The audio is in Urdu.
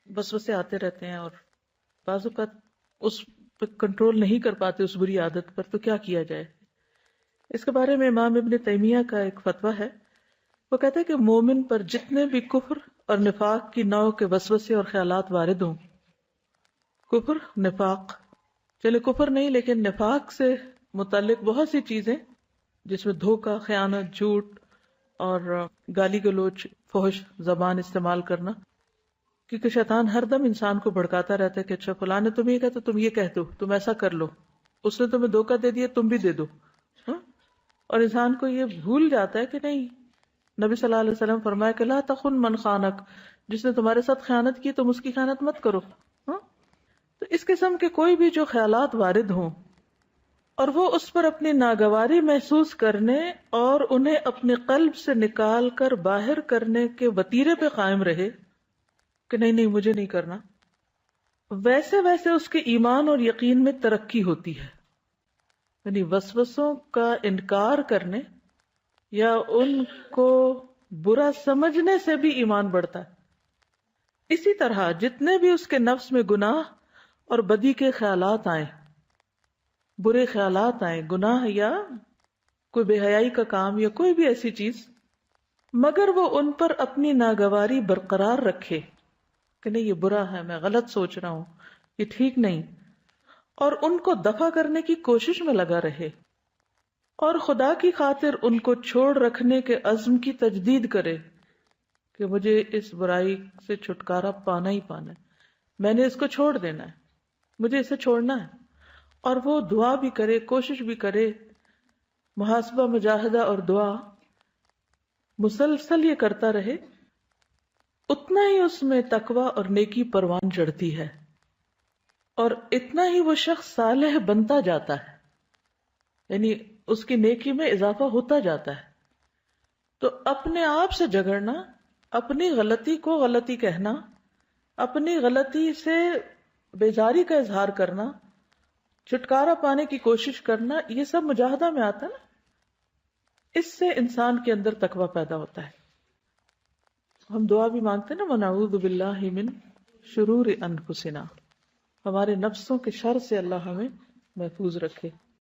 وسوسے آتے رہتے ہیں اور بعض اوقات اس پہ کنٹرول نہیں کر پاتے اس بری عادت پر، تو کیا کیا جائے؟ اس کے بارے میں امام ابن تیمیہ کا ایک فتویٰ ہے. وہ کہتے ہیں کہ مومن پر جتنے بھی کفر اور نفاق کی نوع کے وسوسے اور خیالات وارد ہوں، کفر نفاق، چلے کفر نہیں لیکن نفاق سے متعلق بہت سی چیزیں جس میں دھوکہ، خیانت، جھوٹ اور گالی گلوچ، فحش زبان استعمال کرنا، کیونکہ شیطان ہر دم انسان کو بھڑکاتا رہتا ہے کہ اچھا فلاں نے تم یہ کہا تو تم یہ کہہ دو، تم ایسا کر لو، اس نے تمہیں دھوکہ دے دیا تم بھی دے دو. ہاں؟ اور انسان کو یہ بھول جاتا ہے کہ نہیں، نبی صلی اللہ علیہ وسلم فرمایا کہ لا تخن من خانک، جس نے تمہارے ساتھ خیانت کی تم اس کی خیانت مت کرو. ہاں؟ تو اس قسم کے کوئی بھی جو خیالات وارد ہوں اور وہ اس پر اپنی ناگواری محسوس کرنے اور انہیں اپنے قلب سے نکال کر باہر کرنے کے وتیرے پہ قائم رہے کہ نہیں نہیں مجھے نہیں کرنا، ویسے ویسے اس کے ایمان اور یقین میں ترقی ہوتی ہے. یعنی وسوسوں کا انکار کرنے یا ان کو برا سمجھنے سے بھی ایمان بڑھتا ہے. اسی طرح جتنے بھی اس کے نفس میں گناہ اور بدی کے خیالات آئیں، برے خیالات آئیں، گناہ یا کوئی بے حیائی کا کام یا کوئی بھی ایسی چیز، مگر وہ ان پر اپنی ناگواری برقرار رکھے کہ نہیں یہ برا ہے، میں غلط سوچ رہا ہوں، یہ ٹھیک نہیں، اور ان کو دفع کرنے کی کوشش میں لگا رہے اور خدا کی خاطر ان کو چھوڑ رکھنے کے عزم کی تجدید کرے کہ مجھے اس برائی سے چھٹکارا پانا ہی پانا ہے، میں نے اس کو چھوڑ دینا ہے، مجھے اسے چھوڑنا ہے. اور وہ دعا بھی کرے، کوشش بھی کرے، محاسبہ، مجاہدہ اور دعا مسلسل یہ کرتا رہے، اتنا ہی اس میں تقوی اور نیکی پروان چڑھتی ہے اور اتنا ہی وہ شخص صالح بنتا جاتا ہے، یعنی اس کی نیکی میں اضافہ ہوتا جاتا ہے. تو اپنے آپ سے جھگڑنا، اپنی غلطی کو غلطی کہنا، اپنی غلطی سے بیزاری کا اظہار کرنا، چھٹکارا پانے کی کوشش کرنا، یہ سب مجاہدہ میں آتا ہے نا. اس سے انسان کے اندر تقوی پیدا ہوتا ہے. ہم دعا بھی مانگتے ہیں نا، وَنَعُوذُ بِاللَّهِ مِن شُرُورِ أَنفُسِنَا، ہمارے نفسوں کے شر سے اللہ ہمیں محفوظ رکھے.